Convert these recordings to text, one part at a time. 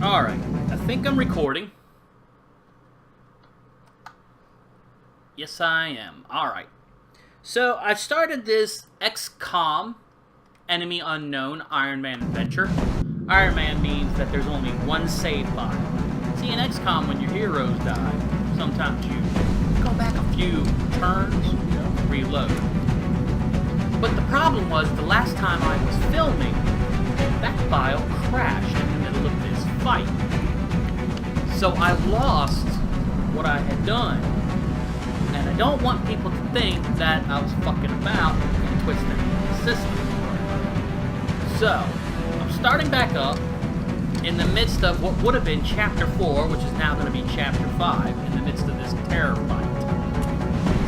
Alright, I think I'm recording. Yes, I am. Alright. So, I started this XCOM, Enemy Unknown, Iron Man adventure. Iron Man means that there's only one save file. See, in XCOM, when your heroes die, sometimes you go back a few turns, reload. But the problem was, the last time I was filming, that file crashed in the middle of this fight. So I lost what I had done. And I don't want people to think that I was fucking about and twisting the system. So, I'm starting back up in the midst of what would have been Chapter 4, which is now going to be Chapter 5, in the midst of this terror fight.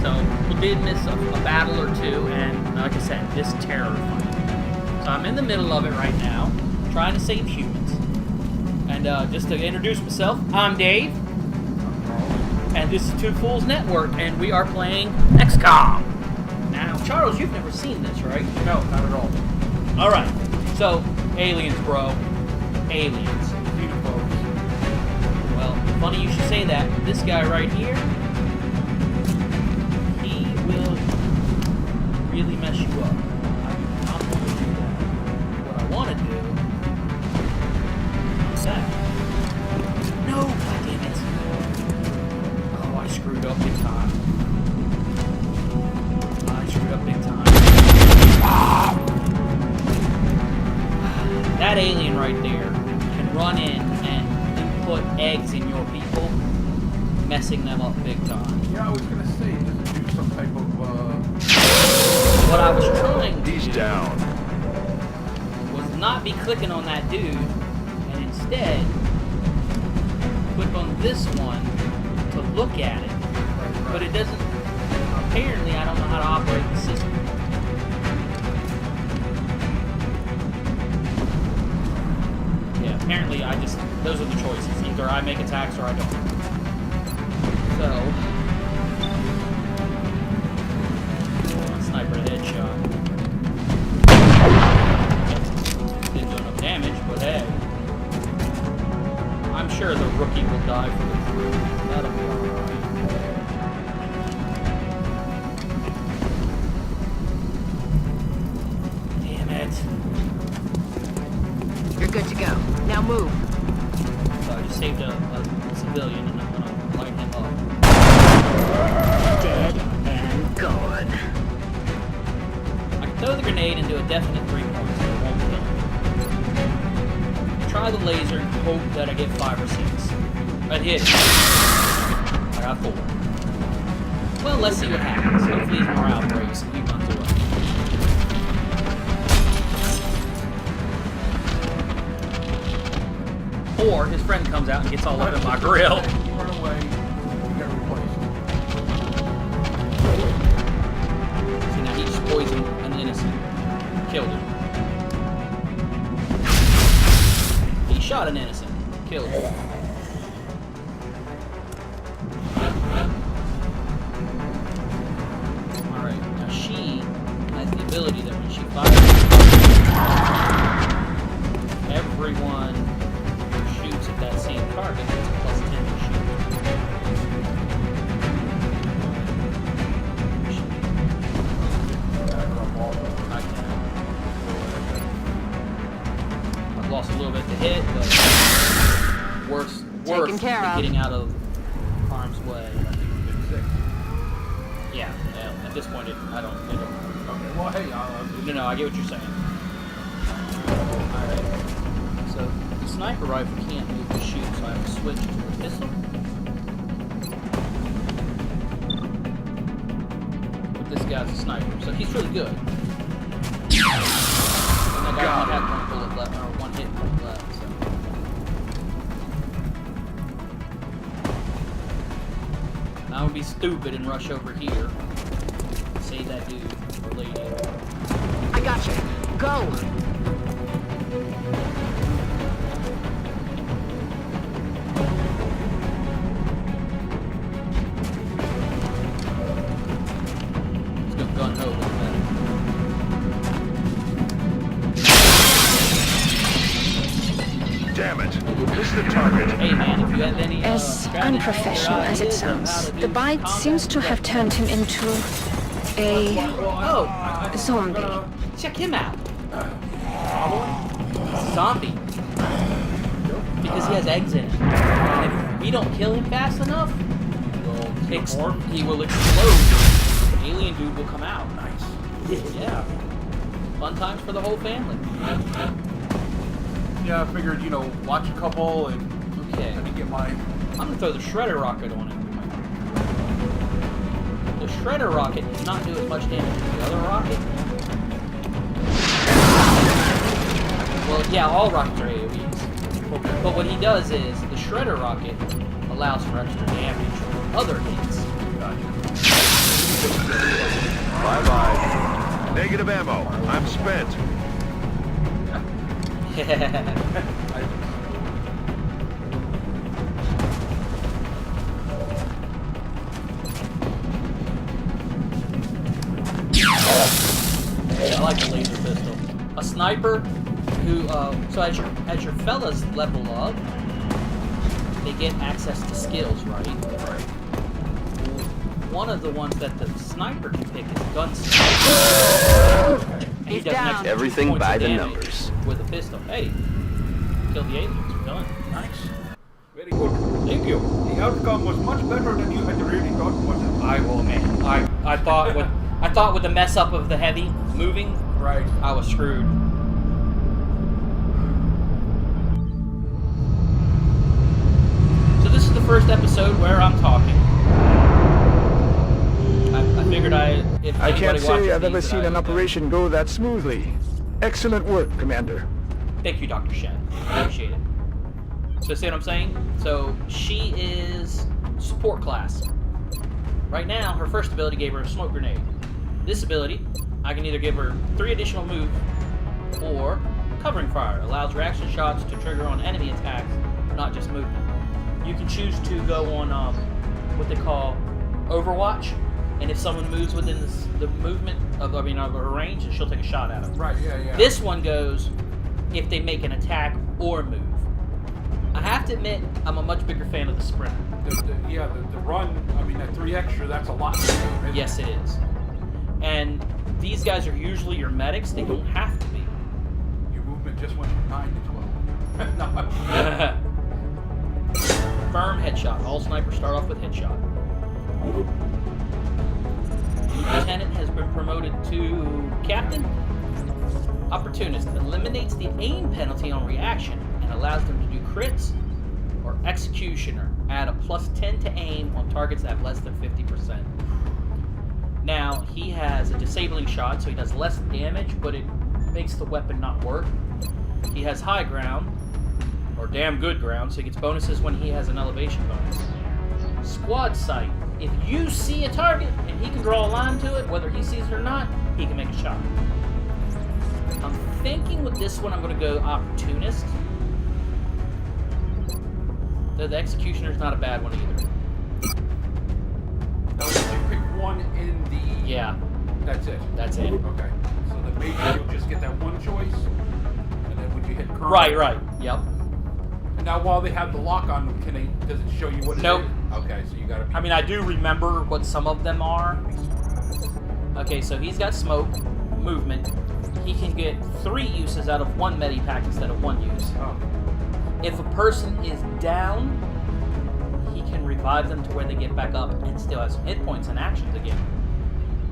So, we did miss a battle or two, and like I said, this terror fight. So I'm in the middle of it right now, trying to save humans. And just to introduce myself, I'm Dave. And this is Two Fools Network, and we are playing XCOM. Now, Charles, you've never seen this, right? No, not at all. Alright, so, aliens, bro. Aliens. Beautiful. Well, funny you should say that. This guy right here, he will really mess you up. I do not want to do that. What I want to do is that. No, goddammit. Oh, I screwed up big time. Ah! That alien right there can run in and put eggs in your people, messing them up big time. Yeah, I was gonna say, does it do some type of What I was trying to He's do down. was not be clicking on that dude, and instead click on this one to look at it. But it doesn't. Apparently, I don't know how to operate the system. Yeah, apparently those are the choices. Either I make attacks or I don't. So, sniper headshot. Didn't do enough damage, but hey. I'm sure the rookie will die for the crew. That'll be alright. Damn it. You're good to go. Now move. So I just saved a civilian and I'm gonna light him up. Dead and gone. I can throw the grenade and do a definite 3 points, but it won't kill him. Try the laser and hope that I get 5 or 6. I hit. I got 4. Well, let's see what happens. Hopefully his morale breaks and he runs away. Or his friend comes out and gets all up in my grill. You run away, you get replaced. See, now he just poisoned an innocent. Killed him. He shot an innocent. Killed him. Alright, now she has the ability that when she fires, everyone who shoots at that same target gets a plus 10 to shoot. I can. I've lost a little bit to hit, but worse Taken care than of. getting out of harm's way. Yeah, at this point, I don't. Okay, well, hey, No, I get what you're saying. Alright. So, the sniper rifle can't move to shoot, so I have to switch to the pistol. But this guy's a sniper, so he's really good. And that guy only had 1 bullet left, or 1 hit point left, so. I would be stupid and rush over here. Save that dude or lady. I got you. Go. Let's go gun ho with that. Down. Damn it. Missed the target. Hey man, if you have any As strategies or unprofessional as it ideas on how sounds, to do the bite combat, seems to have turned him into a Oh, zombie. check him out. Zombie. Because he has eggs in him. And if we don't kill him fast enough, he will explode. The alien dude will come out. Nice. Yeah. Fun times for the whole family. Yeah, I figured, watch a couple and Okay. let me get my... I'm gonna throw the shredder rocket on it. The shredder rocket does not do as much damage as the other rocket. Well, yeah, all rockets are AoEs. But what he does is, the shredder rocket allows for extra damage from other hits. Bye-bye. Negative ammo. I'm spent. I like the laser pistol. A sniper who, so as your fellas level up, they get access to skills, right? Right. One of the ones that the sniper can pick is gunsniper. And he He's does an down. extra 2 Everything points by of the damage numbers. with a pistol. Hey, kill the aliens. We're done. Nice. Very good. Thank you. The outcome was much better than you had really thought, was it? I will, man. I thought with the mess up of the heavy moving, Right. I was screwed. So this is the first episode where I'm talking. I figured if I anybody can't say watches I've ever these, seen that an I would, operation go that smoothly. Excellent work, Commander. Thank you, Dr. Shen. Appreciate it. So see what I'm saying? So she is support class. Right now, her first ability gave her a smoke grenade. This ability, I can either give her 3 additional moves or covering fire. Allows reaction shots to trigger on enemy attacks, not just movement. You can choose to go on what they call Overwatch, and if someone moves within the movement of her range, she'll take a shot at them. Right, yeah. This one goes if they make an attack or move. I have to admit, I'm a much bigger fan of the sprint. The run, that 3 extra, that's a lot. Yes, it is. And these guys are usually your medics. They don't have to be. Your movement just went from 9 to 12. No. Firm headshot. All snipers start off with headshot. Lieutenant has been promoted to captain. Opportunist eliminates the aim penalty on reaction and allows them to do crits. Or executioner, add a +10 to aim on targets at less than 50%. Now, he has a disabling shot, so he does less damage, but it makes the weapon not work. He has high ground, or damn good ground, so he gets bonuses when he has an elevation bonus. Squad sight. If you see a target and he can draw a line to it, whether he sees it or not, he can make a shot. I'm thinking with this one I'm going to go opportunist. The executioner's not a bad one either. Now, if you pick one in the... Yeah, That's it. that's it. Okay. So then maybe you'll just get that one choice, and then when you hit current... Right, yep. And now while they have the lock on them, does it show you what it is? Nope. Okay, so you gotta be... I do remember what some of them are. Okay, so he's got smoke, movement. He can get 3 uses out of 1 medipack instead of 1 use. Oh. If a person is down, he can revive them to where they get back up and still have some hit points and actions again.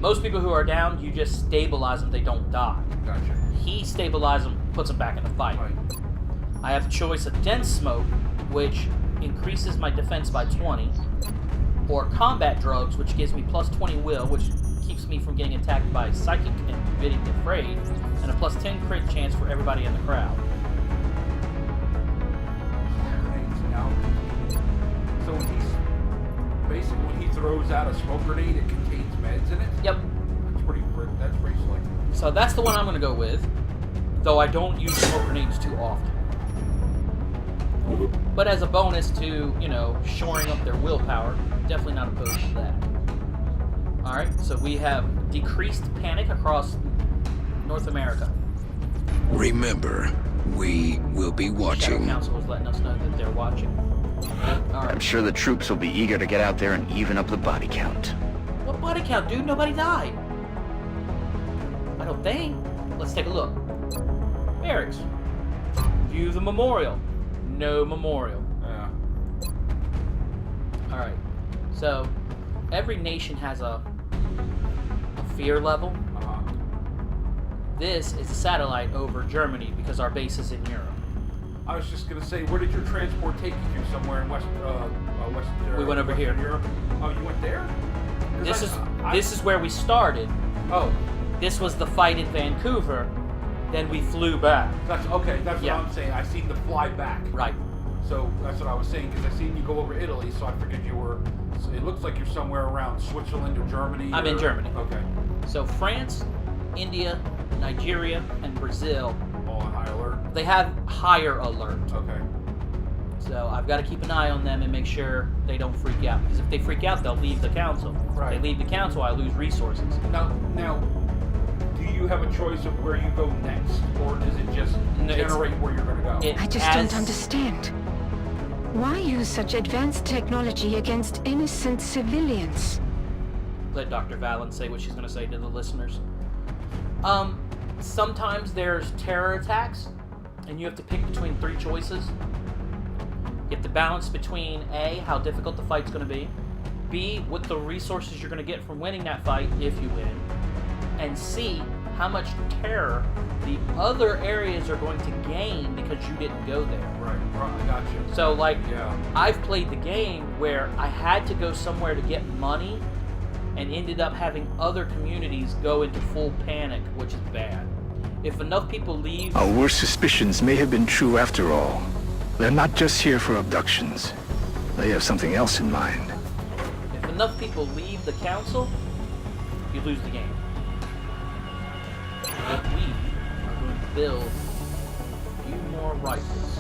Most people who are down, you just stabilize them, they don't die. Gotcha. He stabilizes them, puts them back in the fight. Right. I have a choice of dense smoke, which increases my defense by 20, or combat drugs, which gives me +20 will, which keeps me from getting attacked by psychic and getting afraid, and a +10 crit chance for everybody in the crowd. Grenades now. So when he throws out a smoke grenade, it contains meds in it? Yep. That's pretty slick. So that's the one I'm going to go with, though I don't use smoke grenades too often. But as a bonus to, shoring up their willpower, definitely not opposed to that. Alright, so we have decreased panic across North America. Remember, We will be Shadow watching. Council was letting us know that they're watching. All I'm right. sure the troops will be eager to get out there and even up the body count. What body count, dude? Nobody died. I don't think. Let's take a look. Barracks. View the memorial. No memorial. Yeah. Alright. So, every nation has a fear level. Uh-huh. This is a satellite over Germany because our base is in Europe. I was just gonna say, where did your transport take you to? Somewhere in West. We went over Western here. Europe? Oh, you went there? 'Cause This is where we started. Oh, This was the fight in Vancouver. Then we flew back. that's okay. That's Yeah. what I'm saying. I seen the fly back. Right. So that's what I was saying because I seen you go over Italy, so I figured you were. So it looks like you're somewhere around Switzerland or Germany. I'm in Germany. Okay. So France, India, Nigeria, and Brazil, All on high alert. they have higher alert. Okay. So I've got to keep an eye on them and make sure they don't freak out. Because if they freak out, they'll leave the council. Right. If they leave the council, I lose resources. Now, do you have a choice of where you go next, or does it just No, it's- generate where you're going to go? I just don't understand. Why use such advanced technology against innocent civilians? Let Dr. Valen say what she's going to say to the listeners. Sometimes there's terror attacks, and you have to pick between three choices. You have to balance between A, how difficult the fight's going to be, B, what the resources you're going to get from winning that fight if you win, and C, how much terror the other areas are going to gain because you didn't go there. Right, I got you. So, like, Yeah. I've played the game where I had to go somewhere to get money and ended up having other communities go into full panic, which is bad. If enough people leave... Our worst suspicions may have been true after all. They're not just here for abductions. They have something else in mind. If enough people leave the council, you lose the game. But we are going to build a few more rifles.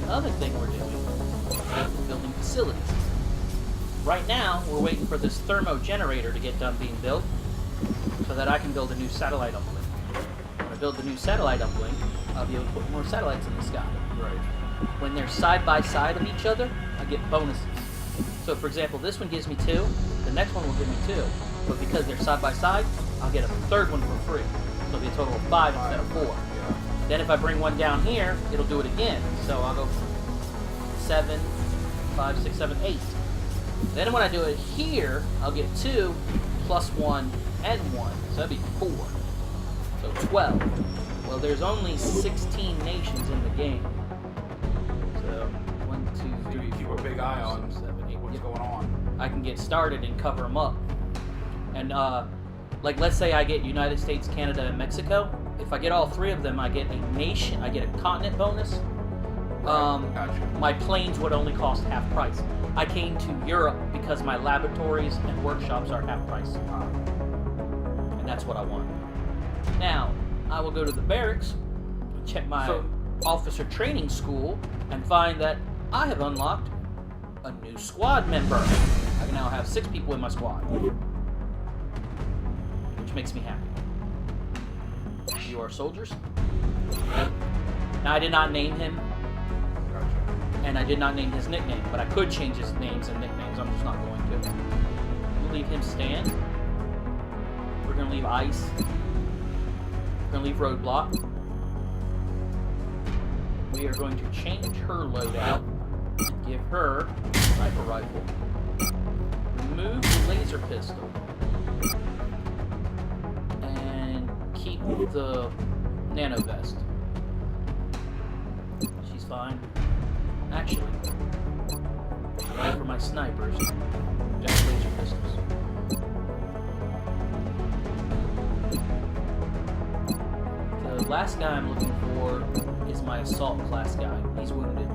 Another thing we're doing is building facilities. Right now, we're waiting for this thermo generator to get done being built so that I can build a new satellite uplink. When I build the new satellite uplink, I'll be able to put more satellites in the sky. Right. When they're side by side of each other, I get bonuses. So, for example, this one gives me 2, the next one will give me 2. But because they're side by side, I'll get a third one for free. So it'll be a total of 5 instead of 4. Yeah. Then if I bring one down here, it'll do it again. So I'll go 7, 5, 6, 7, 8. Then when I do it here, I'll get 2 plus 1 and 1. So that'd be 4. So 12. Well, there's only 16 nations in the game. So 1, 2, 3, Keep 4, a big eye 5, on 6, 7, 8. what's Yep. going on. I can get started and cover them up. And like let's say I get United States, Canada, and Mexico. If I get all 3 of them, I get a nation, I get a continent bonus. Gotcha. My planes would only cost half price. I came to Europe because my laboratories and workshops are half price. And that's what I want. Now, I will go to the barracks, check my officer training school, and find that I have unlocked a new squad member. I can now have 6 people in my squad. Which makes me happy. You are soldiers. Now, I did not name him, Gotcha. and I did not name his nickname, but I could change his names and nicknames. I'm just not going to. We'll leave him stand. We're going to leave Ice. We're going to leave Roadblock. We are going to change her loadout and give her a sniper rifle. Remove the laser pistol. And keep the nano vest. She's fine. Actually, right for my snipers, just laser pistols. The last guy I'm looking for is my assault class guy. He's wounded.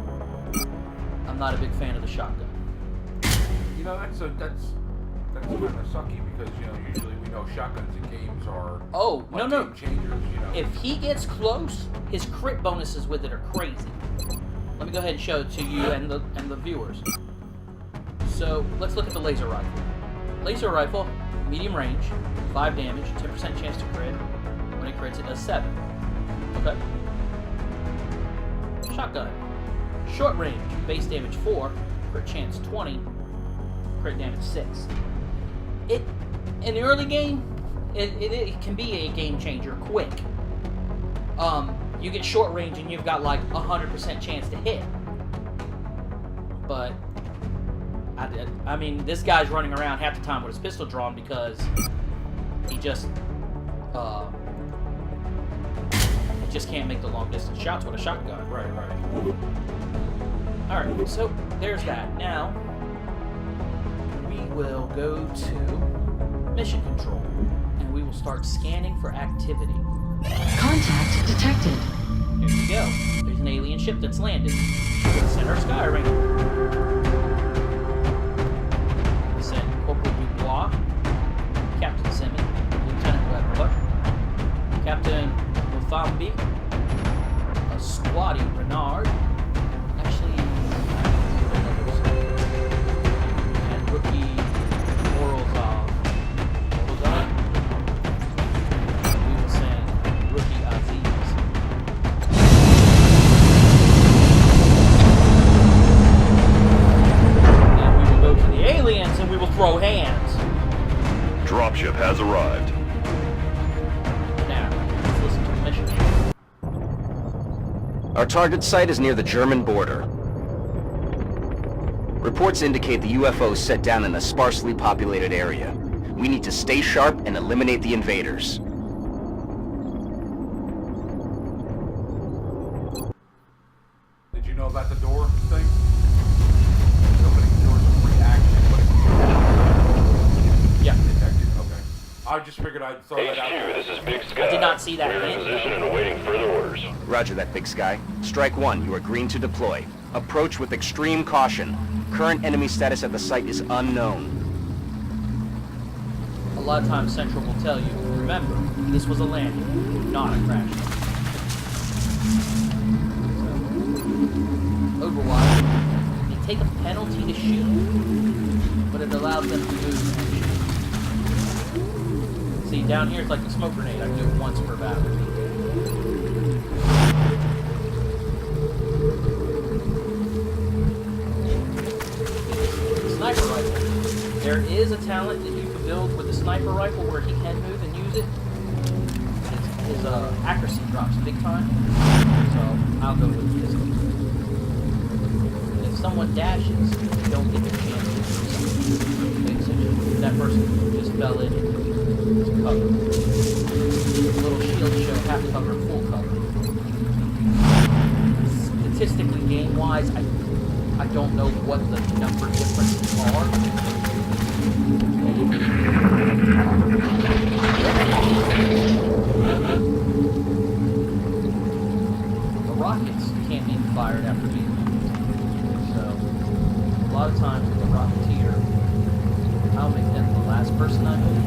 I'm not a big fan of the shotgun. You know, that's kind of sucky because usually we know shotguns in games are Oh, like no. game changers. If he gets close, his crit bonuses with it are crazy. Let me go ahead and show it to you and the viewers. So let's look at the laser rifle. Laser rifle, medium range, 5 damage, 10% chance to crit. When it crits, it does 7. Okay. Shotgun. Short range, base damage 4, crit chance 20, crit damage 6. In the early game, it can be a game changer quick. You get short range and you've got like 100% chance to hit. But I mean, this guy's running around half the time with his pistol drawn because he just can't make the long distance shots with a shotgun. Right. Alright, so there's that. Now, we will go to mission control, and we will start scanning for activity. Contact detected. There you go. There's an alien ship that's landed. Send our sky ring. Send Corporal Dubois, Captain Simmons, Lieutenant Weber, Captain Mothambi, Squatty Renard. Actually, and rookie Morozov. We will send rookie Aziz. Then we will go to the aliens and we will throw hands. Dropship has arrived. Now, let's listen to the mission. Our target site is near the German border. Reports indicate the UFO is set down in a sparsely populated area. We need to stay sharp and eliminate the invaders. Did you know about the door thing? Opening doors is free action. Yeah. Detected. Okay. I just figured I'd throw that out there. HQ, this is Big Sky. I did not see that We're in hint, position though. and awaiting further orders. Roger that, Big Sky. Strike 1, you are green to deploy. Approach with extreme caution. Current enemy status at the site is unknown. A lot of times Central will tell you, remember, this was a landing, not a crash. Overwatch, they take a penalty to shoot, but it allows them to move and shoot. See, down here it's like the smoke grenade. I can do it once per battle. Sniper rifle. There is a talent that you can build with the sniper rifle where he can move and use it. His accuracy drops big time. So I'll go with this. If someone dashes, you don't get their chance to do something. So that person just fell in into cover. Little shield show half cover, full cover. Statistically, game-wise, I don't know what the number differences are. The rockets can't be fired after being moved. So, a lot of times with a rocketeer, I'll make them the last person I move.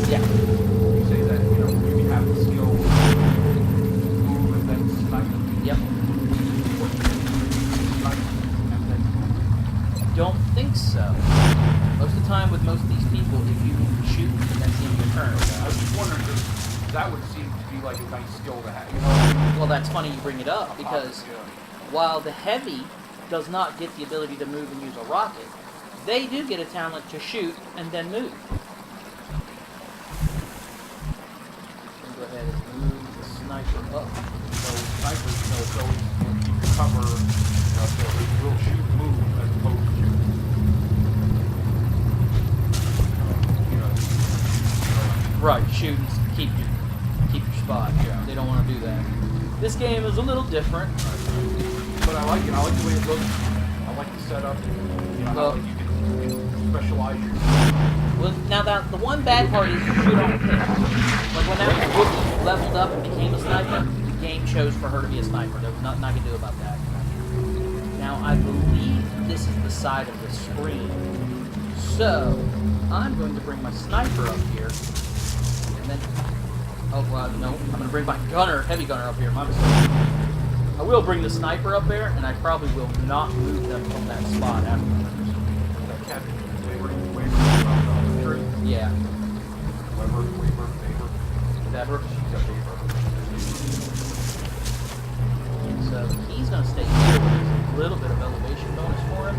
Yeah. You say that, you have the skill to move and then snipe them. Yep. Don't think so. Most of the time with most of these people, if you shoot, that's the end of your turn. I was just wondering, because that would seem to be like a nice skill to have, Well, that's funny you bring it up, because Yeah. while the heavy does not get the ability to move and use a rocket, they do get a talent to shoot and then move. Go ahead and move the sniper up. So snipers, it's always keep your cover, so it will shoot, move, as opposed to Right, shoot and keep your spot. Yeah. They don't want to do that. This game is a little different. But I like it. I like the way it looks. I like the setup. How you can specialize your. Well, now the one bad part is you shoot on a pick. Like when that rookie leveled up and became a sniper, the game chose for her to be a sniper. There was nothing I could do about that. Now I believe this is the side of the screen. So I'm going to bring my sniper up here. And then, oh well, no, I'm going to bring my gunner, heavy gunner up here. My mistake. I will bring the sniper up there, and I probably will not move them from that spot afterwards. Yeah. Favor. Whatever. She's a favor. So he's going to stay here with a little bit of elevation bonus for him.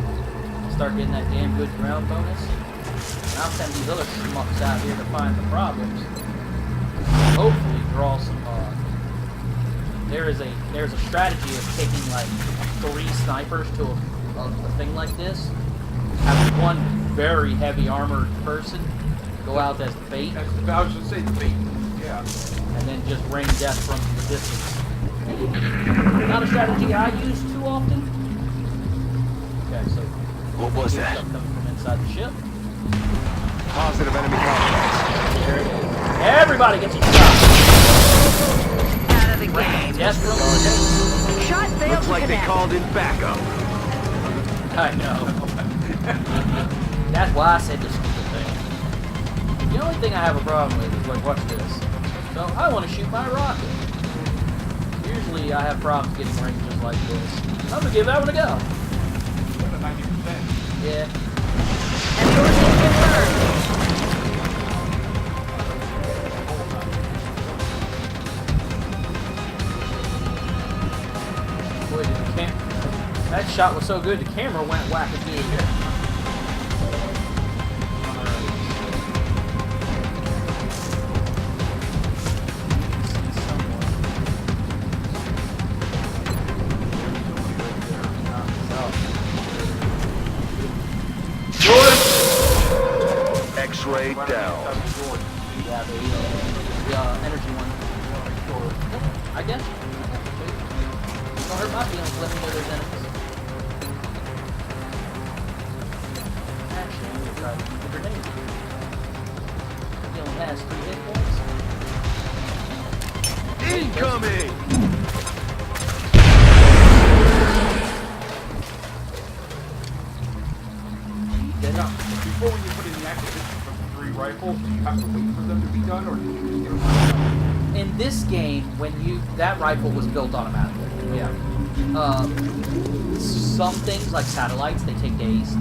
Start getting that damn good ground bonus. And I'll send these other schmucks out here to find the problems. Hopefully draw some, there's a strategy of taking like 3 snipers to a thing like this. Have one very heavy armored person go out as the bait. I was just saying the bait. Yeah. And then just rain death from the distance. Not a strategy I use too often. Okay, so What was that? stuff coming from inside the ship. Positive enemy contacts. There it is. Everybody gets a shot. Out of the game. Death from the Shot failed Looks to like they connect. called in backup. I know. That's why I said this stupid thing. The only thing I have a problem with is, like, watch this. So, I want to shoot my rocket. Usually, I have problems getting ranges like this. I'm going to give that one a go. 90%. Yeah. And yours is confirmed. Boy, did the that shot was so good, the camera went wackadoo. X-ray down. Yeah, the energy one. I guess. Don't hurt my feelings, let me know there's enemies. Actually, I'm gonna try to use the grenade. He only has 3 hit points. Incoming! Now, before when you put in the acquisition for the 3 rifles, do you have to wait for them to be done, or did you just get them done? In this game, when that rifle was built automatically. Yeah. Some things like satellites, they take days.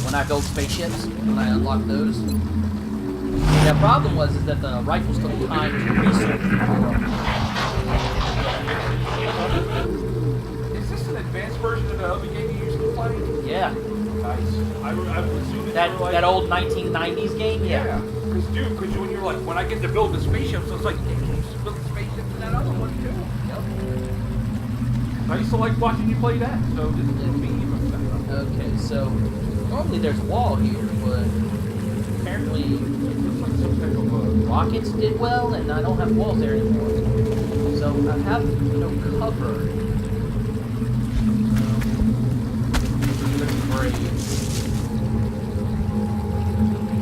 When I build spaceships, when I unlock those, the problem was is that the rifles took time to research. Is this an advanced version of the other game you used to play? Yeah, Nice. I'm assuming that you're like, that old 1990s game. Yeah. Because when you're like, when I get to build the spaceship, so it's like, hey, can you just build the spaceship in that other one too? Yep. I used to like watching you play that, so this is me. Okay, so normally there's a wall here, but apparently rockets did well, and I don't have walls there anymore. So I have no cover. Brave. You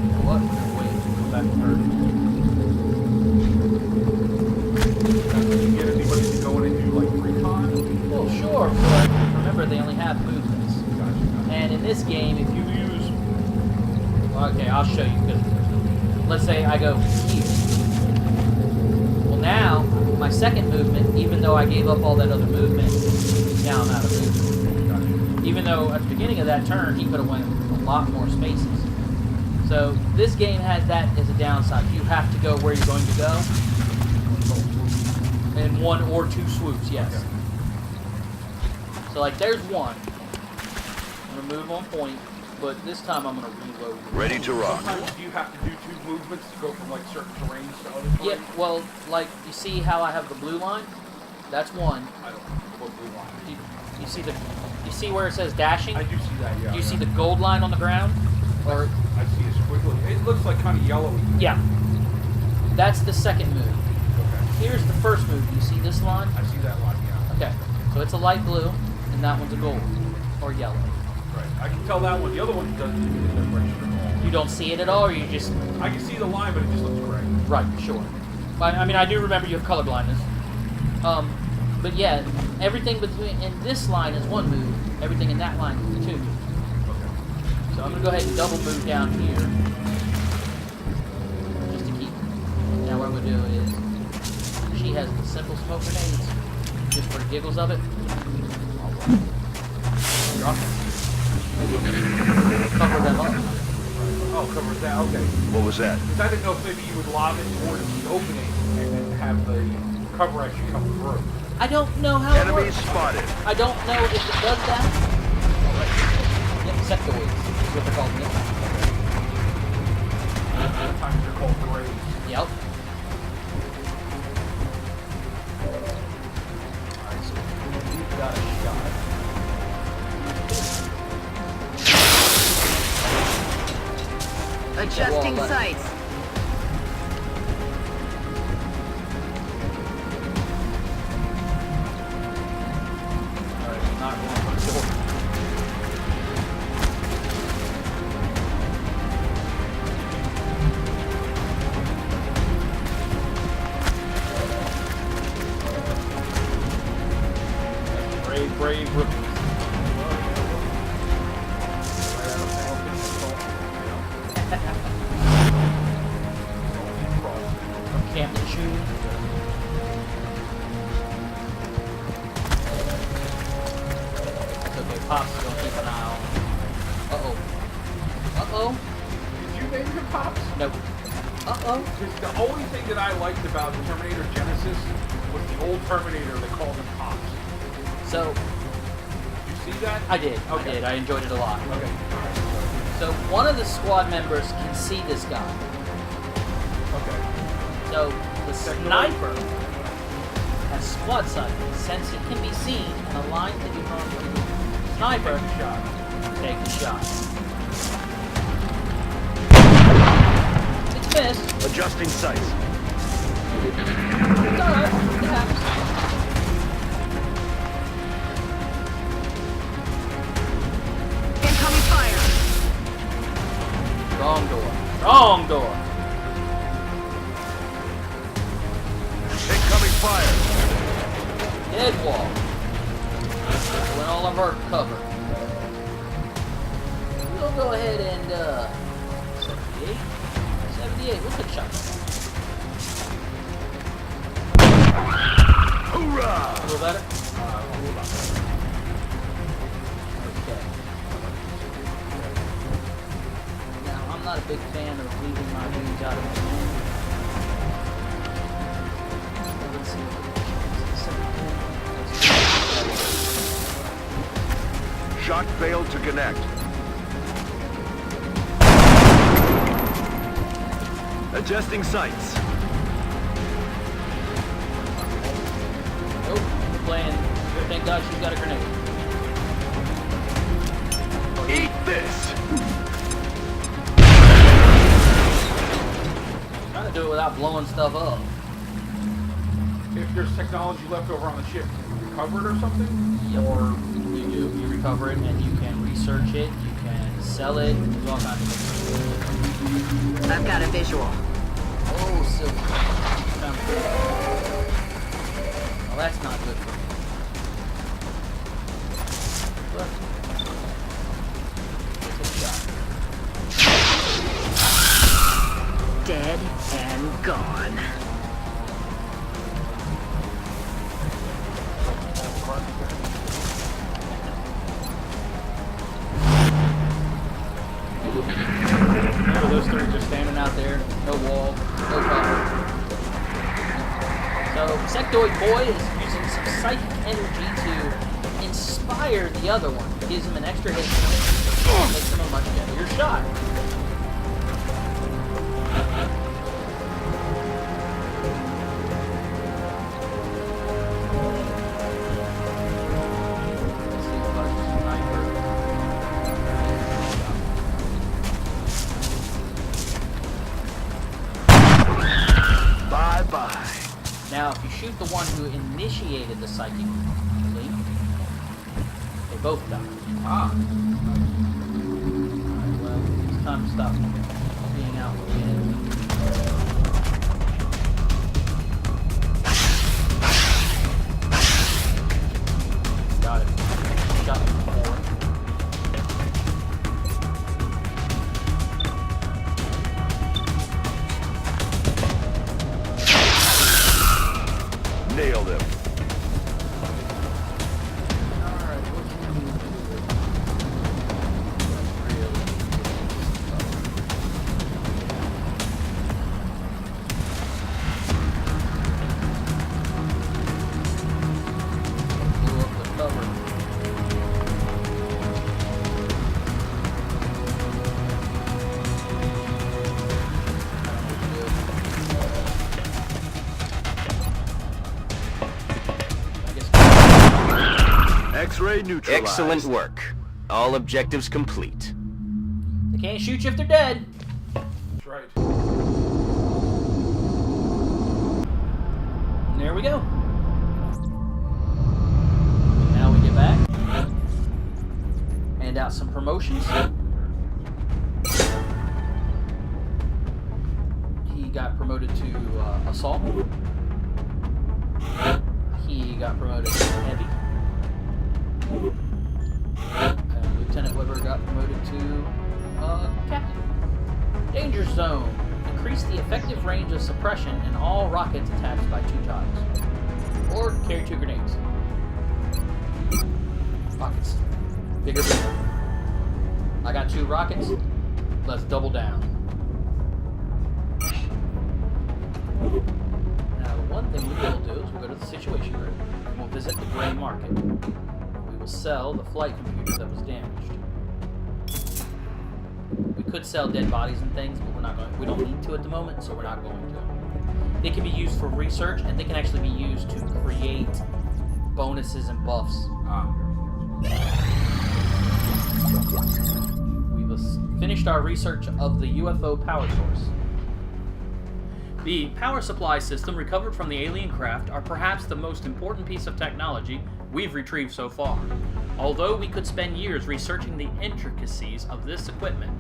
know what? Wait, come back and hurt. Did you get anybody to go in and do like recon? Well, sure, but remember they only have movements. Gotcha. And in this game, if you use... Okay, I'll show you, because let's say I go here. Well, now, my second movement, even though I gave up all that other movement, now I'm out of movement. Even though at the beginning of that turn, he could have went a lot more spaces. So this game has that as a downside. You have to go where you're going to go. In 1 or 2 swoops, yes. Okay. So like there's one. I'm going to move on point, but this time I'm going to reload. Ready to rock. Sometimes do you have to do 2 movements to go from like certain terrains to other terrains? Yeah, well, like you see how I have the blue line? That's one. I don't know what blue line. You see where it says dashing? I do see that, yeah. Do you see the gold line on the ground? Or I see a squiggly. It looks like kind of yellowy. yeah. That's the second move. Okay. Here's the first move. You see this line? I see that line, yeah. Okay. So it's a light blue, and that one's a gold. Or yellow. Right. I can tell that one. The other one doesn't register at all. You don't see it at all, or you just... I can see the line, but it just looks gray. Right, sure. I mean, I do remember you have color blindness. But yeah, everything between in this line is one move. Everything in that line is 2. Okay. So I'm going to go ahead and double move down here. Just to keep... Now what I'm going to do is She has the simple smoke grenades. Just for the giggles of it. Drop it. Cover them up. Oh, covers that. Okay. What was that? Because I didn't know if maybe you would lob it towards the opening and then have the cover as you come through. I don't know how it Enemies works. spotted. I don't know if it does that. Yep, sectoids. That's what they're called. Sometimes they're called graves. Yep. Alright, so we've got a shot. Adjusting Wall left. sights. Alright, not going for the door. Brave rookies. From Camp Shoe. That's okay, Pops is gonna keep an eye on. Uh-oh. Uh-oh. Did you name him Pops? Nope. Uh-oh. Because the only thing that I liked about Terminator Genesis was the old Terminator that called him Pops. So, Did you see that? I did. I Okay. did. I enjoyed it a lot. Okay. So, one of the squad members can see this guy. Okay. So, the sniper has squad sight. Since it can be seen and aligned to do normally, sniper Take a shot. take the shot. It's missed. Adjusting sights. It's alright. It happens. Incoming fire. Wrong door. Wrong door. Incoming fire. Dead wall. Went all of our cover. We'll go ahead and, 78? 78, we'll take shots. Hoorah! A little better? Okay. Now, I'm not a big fan of leaving my dudes out of the game. Let's see what Shot failed to connect. Adjusting sights. Nope, we're playing. Thank God she's got a grenade. Eat this! Trying to do it without blowing stuff up. If there's technology left over on the ship, can you recover it or something? Yep. Or you do, you recover it and you can research it, you can sell it, there's all kinds of things. I've got a visual. Oh, silver. Well, that's not good for me. But, let's take a shot. Dead and gone. Remember those three just standing out there, no wall, no cover. So, Sectoid Boy is using some psychic energy to inspire the other one. Gives him an extra hit point, makes him a much deadlier shot. Let's see if our sniper. Bye-bye. Now, if you shoot the one who initiated the psychic link, they both die. Ah. Alright, well, it's time to stop being out with the enemy. Got it. Shot before. X-ray neutralized. Excellent work. All objectives complete. They can't shoot you if they're dead. That's right. And there we go. Now we get back. Hand out some promotions. He got promoted to assault. He got promoted to heavy. Lieutenant Weber got promoted to captain. Danger zone. Increase the effective range of suppression in all rockets attached by 2 tiles. Or carry 2 grenades. Rockets. Bigger. I got 2 rockets. Let's double down. Now, the one thing we will do is we'll go to the situation room and we'll visit the gray market. We will sell the flight computer that was damaged. We could sell dead bodies and things, but we're not going. We don't need to at the moment, so we're not going to. They can be used for research, and they can actually be used to create bonuses and buffs. We've finished our research of the UFO power source. The power supply system recovered from the alien craft are perhaps the most important piece of technology we've retrieved so far. Although we could spend years researching the intricacies of this equipment,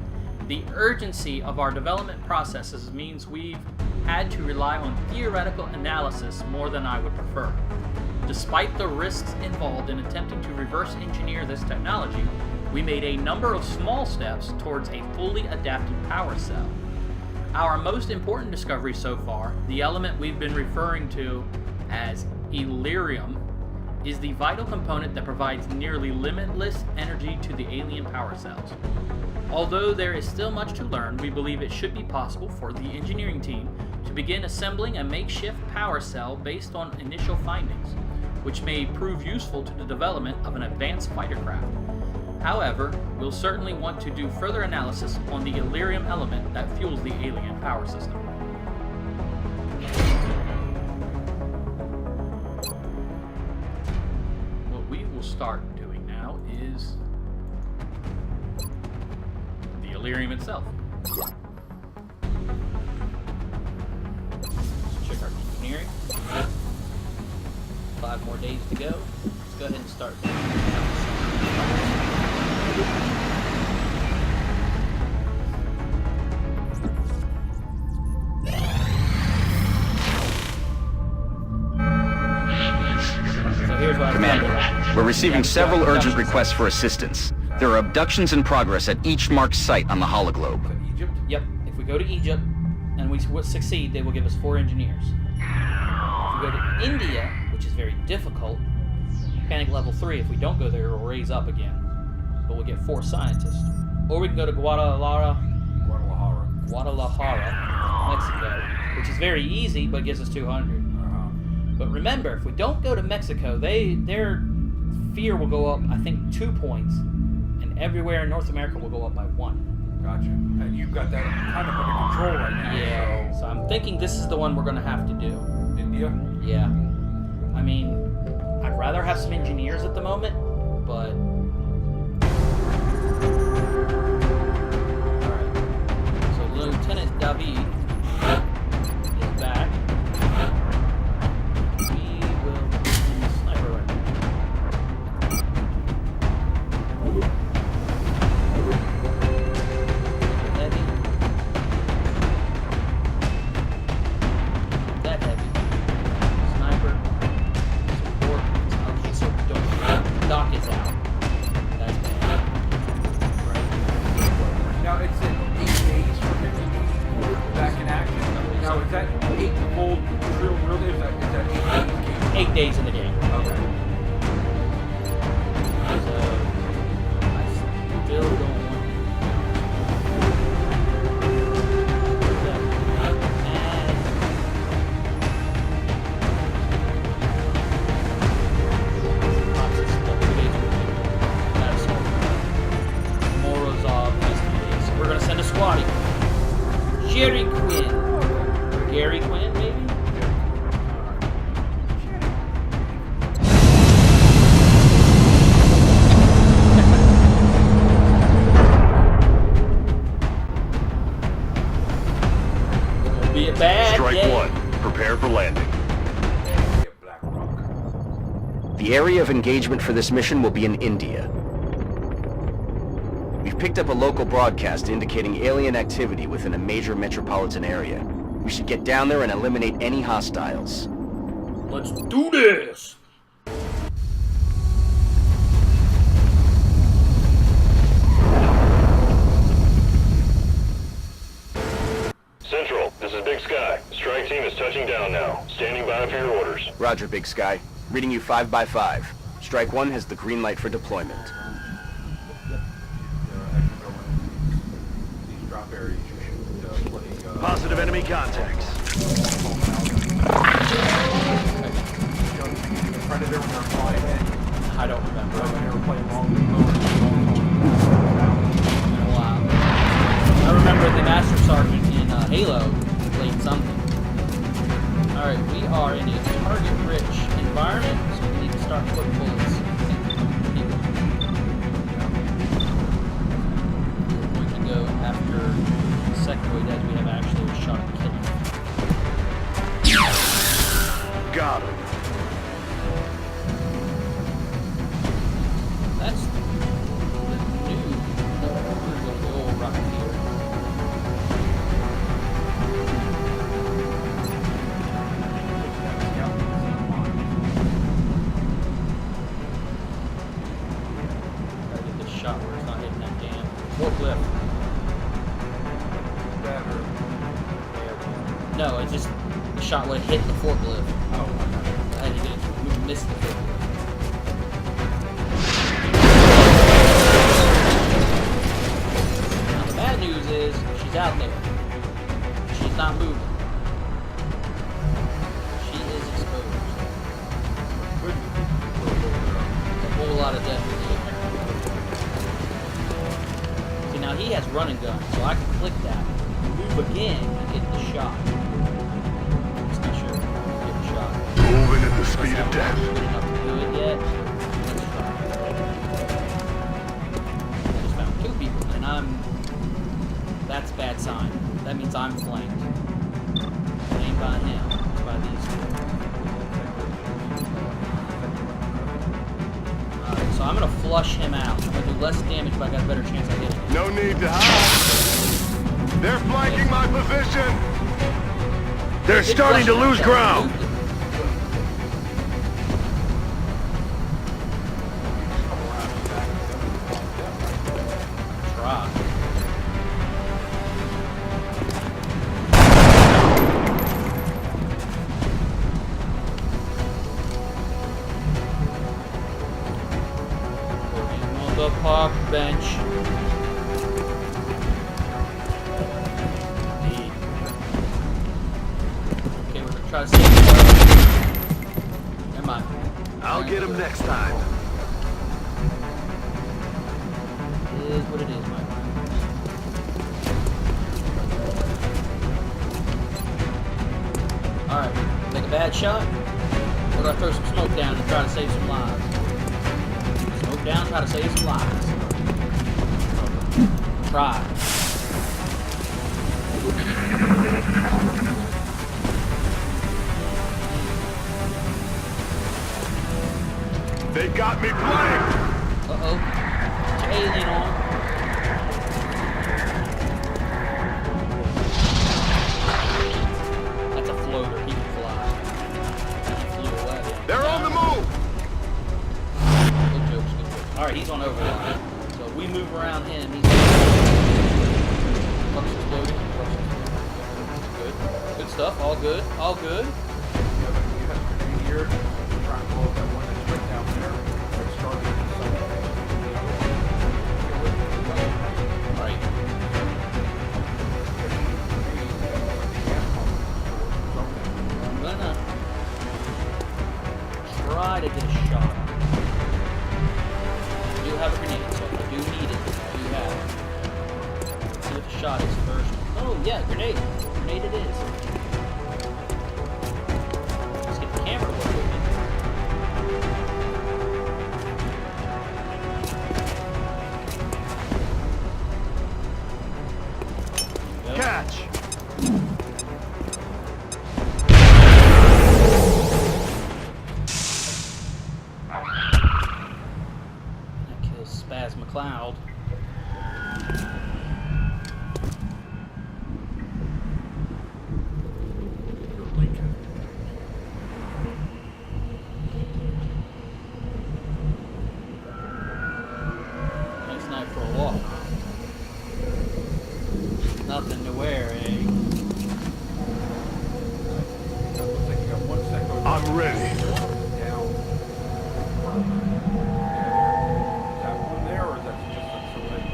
the urgency of our development processes means we've had to rely on theoretical analysis more than I would prefer. Despite the risks involved in attempting to reverse engineer this technology, we made a number of small steps towards a fully adapted power cell. Our most important discovery so far, the element we've been referring to as Elerium, is the vital component that provides nearly limitless energy to the alien power cells. Although there is still much to learn, we believe it should be possible for the engineering team to begin assembling a makeshift power cell based on initial findings, which may prove useful to the development of an advanced fighter craft. However, we'll certainly want to do further analysis on the Elerium element that fuels the alien power system. What we will start doing now is the Elerium itself. Let's check our engineering. 5 more days to go. Let's go ahead and start. So here's what Commander, we're receiving several urgent requests for assistance. There are abductions in progress at each marked site on the hologlobe. Egypt? Yep, if we go to Egypt and we succeed, they will give us 4 engineers. If we go to India, which is very difficult, panic level 3. If we don't go there, we'll raise up again. But we'll get 4 scientists. Or we can go to Guadalajara, Mexico, which is very easy, but gives us 200. But remember, if we don't go to Mexico, their fear will go up, I think, 2 points, and everywhere in North America will go up by 1. Gotcha. And you've got that kind of under control right now. Yeah. So I'm thinking this is the one we're going to have to do. India? Yeah. I mean, I'd rather have some engineers at the moment, but... Alright. So Lieutenant David is back. We will give him a sniper rifle. Heavy. That heavy. Sniper. Support. Okay, so don't. Doc is out. That's bad. Right. Now it's in 8 days for him to be back in action. Now is that 8 full real days? Is that 8 days? 8 days in the game. Okay. So I still don't want So we're gonna send a squaddy. Jerry Quinn. Gary Quinn, maybe? for landing. Yeah, Black Rock. The area of engagement for this mission will be in India. We've picked up a local broadcast indicating alien activity within a major metropolitan area. We should get down there and eliminate any hostiles. Let's do this! Central, this is Big Sky. Strike team is touching down now. Standing by for your orders. Roger, Big Sky. Reading you 5 by 5. Strike 1 has the green light for deployment. These drop areas you should play. Positive enemy contacts. Predator when they're flying in. I don't remember. When they were playing long. Wow. I remember the Master Sergeant in Halo played something. Alright, we are in a target-rich environment, so we need to start putting bullets. We're going to go after the sectoid as we have actually a shot at killing. Got him. That's the new, the old Rocketeer. Gotta get this shot where it's not hitting that damn forklift. No, it's just the shot would have hit the forklift. Oh, my God. I had to get it, missed the forklift. Now the bad news is she's out there. She's not moving. She is exposed. A whole lot of death in the air. See, now he has running gun, so I can click that, move again, and get the shot. Just not sure if I can get the shot. Moving at the speed of death. Good enough to do it yet. Let's try. I just found 2 people, and that's a bad sign. That means I'm flanked. It ain't by him, it's by these 2. Alright, so I'm gonna flush him out. I'm gonna do less damage, but I got a better chance of hitting him. No need to hide. They're flanking my position. They're starting to lose ground. Try. Put him on the park bench. Okay, we're gonna try to save him. Never mind. I'll get him next time. It is what it is, my friend. Alright, make a bad shot. Or do I throw some smoke down and try to save some lives? Smoke down, try to save some lives. Try. They got me flanked. Uh-oh. It's an alien on. That's a floater. He can fly. He flew away. They're on the move. Good jokes, good jokes. Alright, he's on overlord. So we move around him. He's Bucks exploding. Good. Good stuff. All good. All good. You have a grenade here. Try and blow up that one that's right down there. It's starting to Alright. I'm gonna try to get a shot. I do have a grenade, so if I do need it, I do have it. Let's see what the shot is first. Oh, yeah, grenade. Grenade it is. Let's get the camera to work with me. There we go. Catch. Nice night for a walk. Nothing to wear, eh? Looks like you got 1 second. I'm ready. Down. Is that one there, or is that just a select?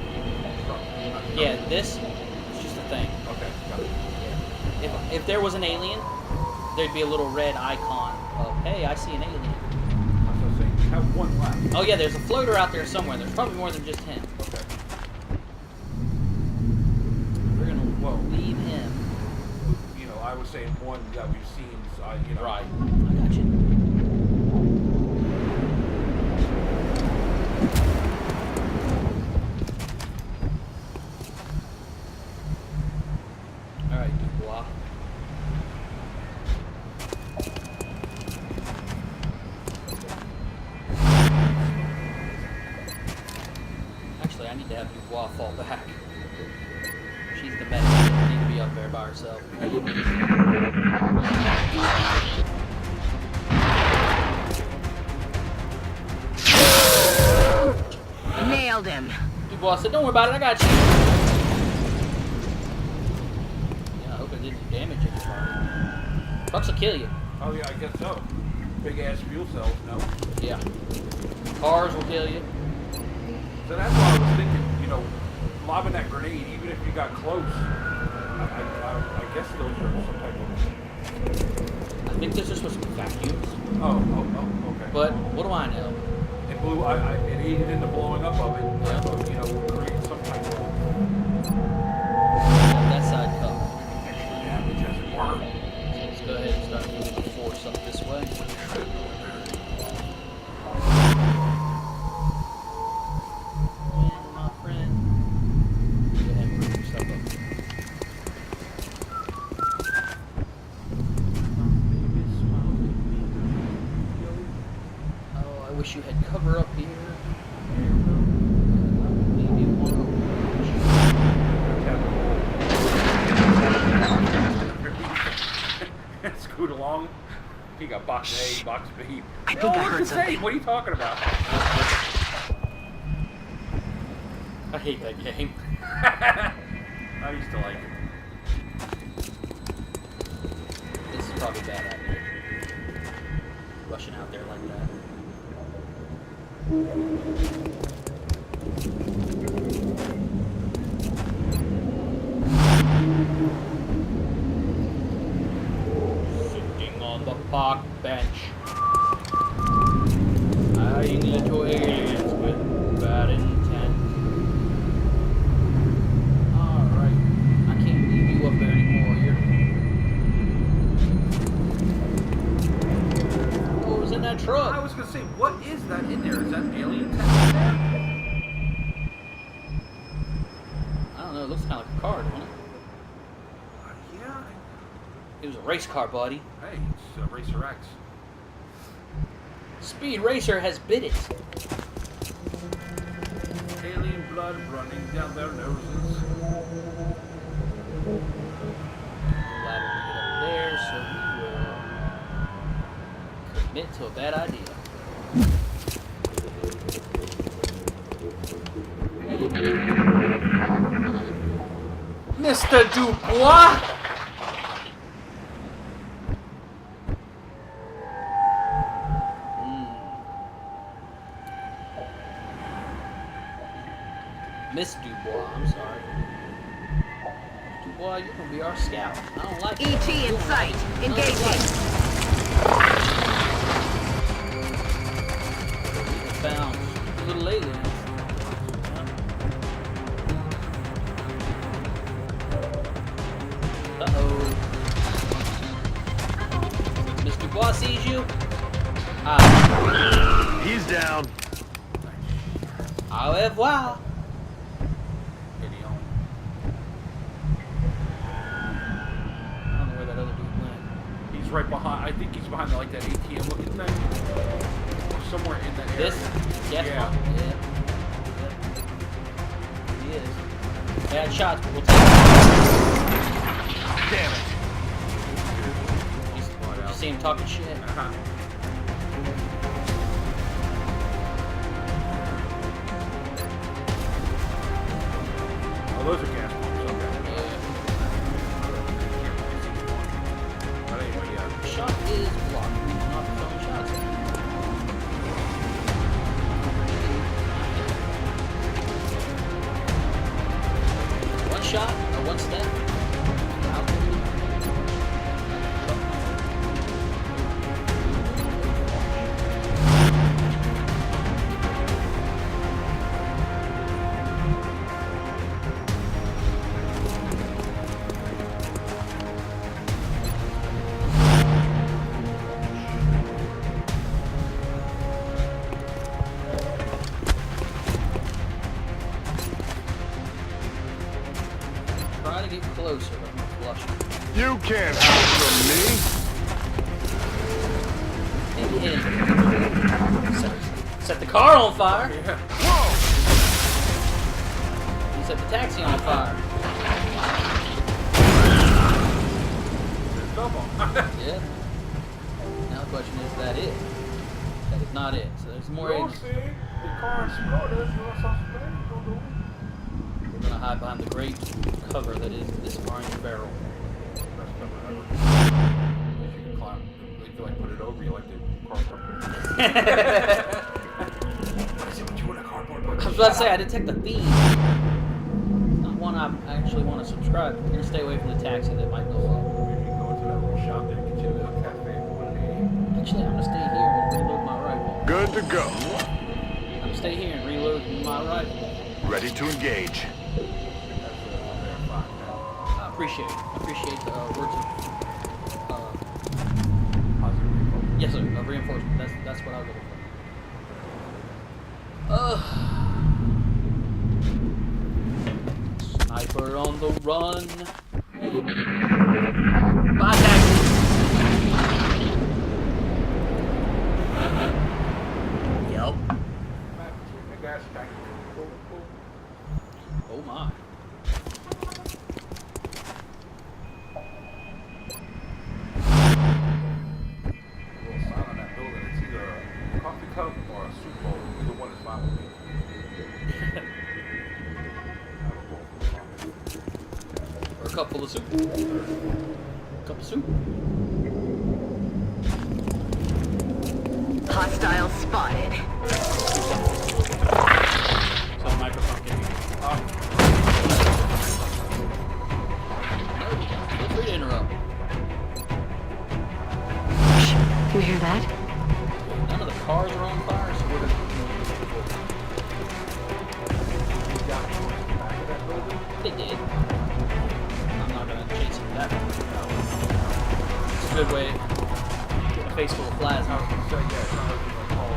Yeah, this is just a thing. Okay, got it. If there was an alien, there'd be a little red icon of, hey, I see an alien. So I was saying, you have one left. Oh yeah, there's a floater out there somewhere. There's probably more than just him. Okay. We're gonna Well, leave him. you know, I was saying one that we've seen, you know. Right. I got you. All right, Dubois. Actually, I need to have Dubois fall back. She's the best. She doesn't need to be up there by herself. Nailed him. Dubois said, don't worry about it, I got you. Yeah, I hope it didn't damage anybody. Trucks will kill you. Oh yeah, I guess so. Big ass fuel cells, no? Yeah. Cars will kill you. So that's why I was thinking, you know, lobbing that grenade, even if you got close, I guess those are some type of... I think those are supposed to be vacuums. Oh, okay. But what do I know? It blew, it aided in the blowing up of it, so, you know, create some type of That side cover. damage as it were. So let's go ahead and start moving the force up this way. And my friend, go ahead and move yourself up. Oh, I wish you had cover up here. Maybe one. Scoot along. He got box A, box B. I think I heard it's the same. something. What are you talking about? I hate that game. I used to like it. This is probably a bad idea. Rushing out there like that. Sitting on the park bench. Eyeing little aliens with bad intent. Alright. I can't leave you up there anymore. What was in that truck? I was gonna say, what is that in there? Is that alien tech in there? I don't know. It looks kind of like a car, doesn't it? Yeah. It was a race car, buddy. Hey, it's Racer X. Speed Racer has bit it. Alien blood running down their noses. Ladder to get up there, so we will commit to a bad idea. Mr. Dubois! Miss Dubois, I'm sorry. Dubois, you're gonna be our scout. I don't like it. ET in sight. Engaging. We found little aliens. Uh-oh. Miss Dubois sees you. He's down. Au revoir. Idiot. I don't know where that other dude went. He's right behind. I think he's behind like that ATM looking thing. Or somewhere in that area. This? Yes, Yeah. yeah. He is. Bad shots, but we'll take it. Damn it. You see him talking shit? Uh-huh. Oh, those are gas pumps. Okay. But anyway, yeah. Shot is blocked. Not throwing shots. One shot or one step. Out. Try to get closer, but I'm flushing. You can't hide from me. Maybe hit him. Set the car on fire. Yeah. Whoa! You set the taxi on fire. There's double. Yeah. Now the question is that it? That is not it. So there's more You'll agents. see. The car exploded. You want something? Don't do it. We're gonna hide behind the great cover that is this orange barrel. Best cover ever. If you can climb, if you like put it over, you like the car company. I see what you want a cardboard box. I was about to say I detect a theme. It's not one I actually want to subscribe. We're gonna stay away from the taxi that might go up. Maybe you can go into that little shop there and get you a little cafe for 180. Actually, I'm gonna stay here and reload my rifle. Good to go. I'm gonna stay here and reload my rifle. Ready to engage. I appreciate it. I appreciate the words of yes, sir. Reinforcement. That's what I was looking for. Sniper on the run. Bye, taxi. Yep. Gas tank. Oh my. Coffee cup or a soup bowl. Either one is fine with me. Or a cup full of soup. Cup of soup. Hostile spotted. So the microphone can hear. Feel free to interrupt. You hear that? None of the cars are on fire, so we're gonna. They did. I'm not gonna chase them that way. It's a good way. Get a face full of flies. I was gonna say, yeah, it's not like you're gonna call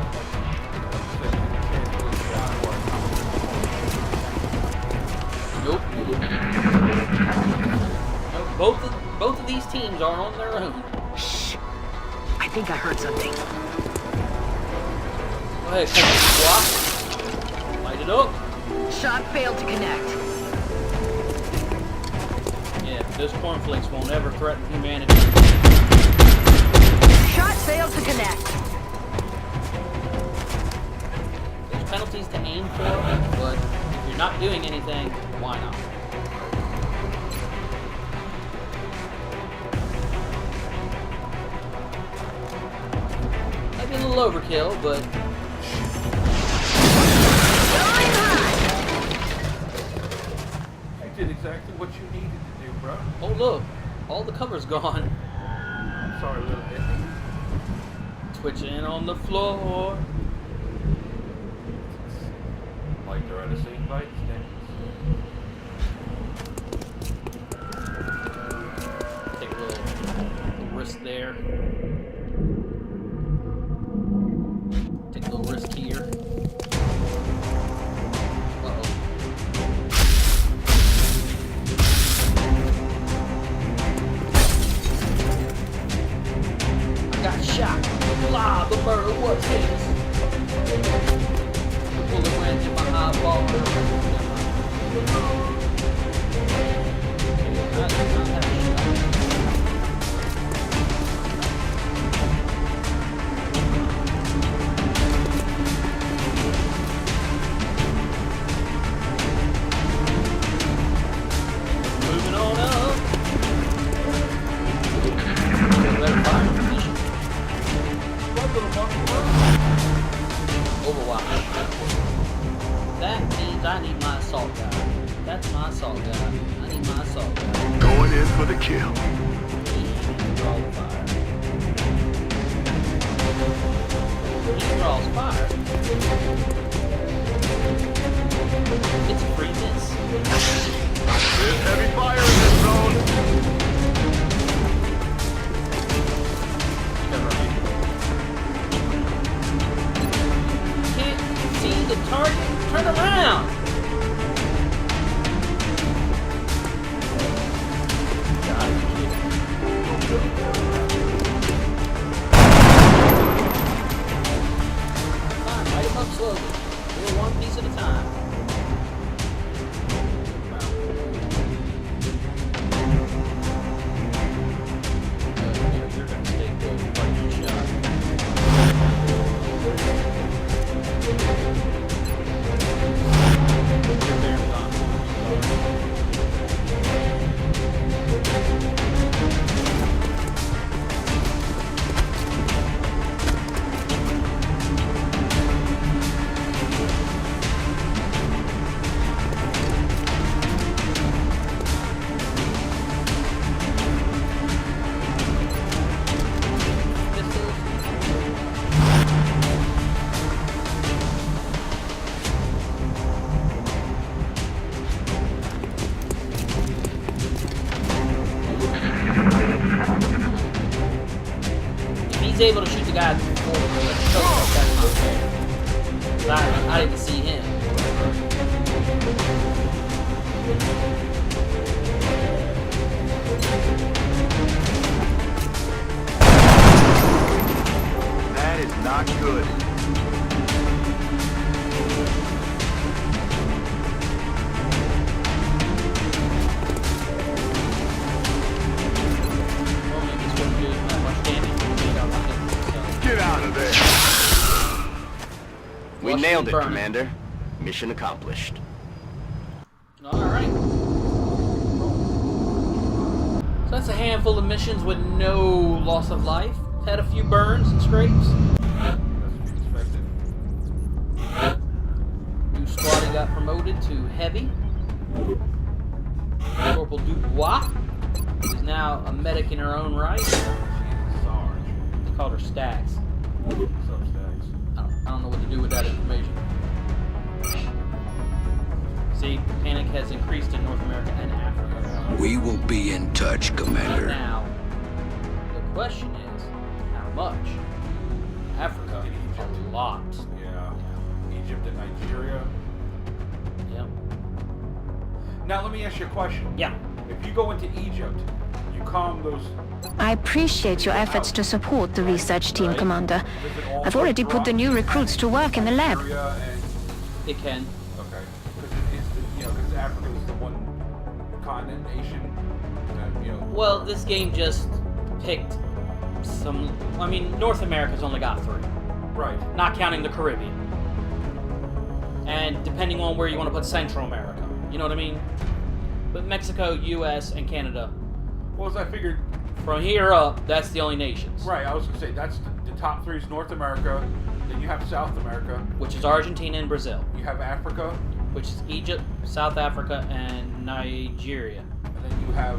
Nope. Both of these teams are on their own. Shh. I think I heard something. Go ahead, squawk. Light it up. Shot failed to connect. Yeah, those cornflakes won't ever threaten humanity. Shot failed to connect. There's penalties to aim for, but if you're not doing anything, why not? Might be a little overkill, but You did exactly what you needed to do, bro. oh look, all the cover's gone. I'm sorry, little Eddie. Twitching on the floor. Like they're at the same bike stand. Take a little risk there. Take a little risk here. Uh-oh. I got shot. Blah, the murder was his. The bullet went in my eyeball. assault guy. That's my assault guy. I need my assault guy. Going in for the kill. He draws fire. He draws fire. It's a free miss. There's heavy fire in this zone. Can't see the target. Turn around. God, you kidding. Fine, light him up slowly. Do it one piece at a time. You're gonna stay good. Fight your shot. Your bear's on. He's able to shoot the guy before that's not fair. 'Cause I didn't see him. That is not good. Well, maybe it's what do that much damage. You know, like it, so. Get out of there. We Flush nailed and it, burn. Commander. Mission accomplished. Alright. So that's a handful of missions with no loss of life. Had a few burns and scrapes. That's to be expected. New squaddy got promoted to heavy. Corporal Dubois is now a medic in her own right. Sarge. They called her Stags. Substacks. I don't know what to do with that information. See, panic has increased in North America and Africa. We will be in touch, Commander. Now, the question is, how much? Africa, a lot. Yeah. Egypt and Nigeria. Yep. Now let me ask you a question. Yeah. If you go into Egypt, you calm those. I appreciate your efforts to support the research team, Right. Commander. does it also I've already put the drop new recruits to work in the lab. Nigeria and It can. okay, because Africa is the one continent nation. Well, this game just picked some. I mean, North America's only got 3, Right. not counting the Caribbean. And depending on where you want to put Central America, you know what I mean? But Mexico, U.S., and Canada, Well, as I figured, from here up, that's the only nations. right. I was gonna say that's the top 3 is North America. Then you have South America. Which is Argentina and Brazil, You have Africa, which is Egypt, South Africa, and Nigeria. and then you have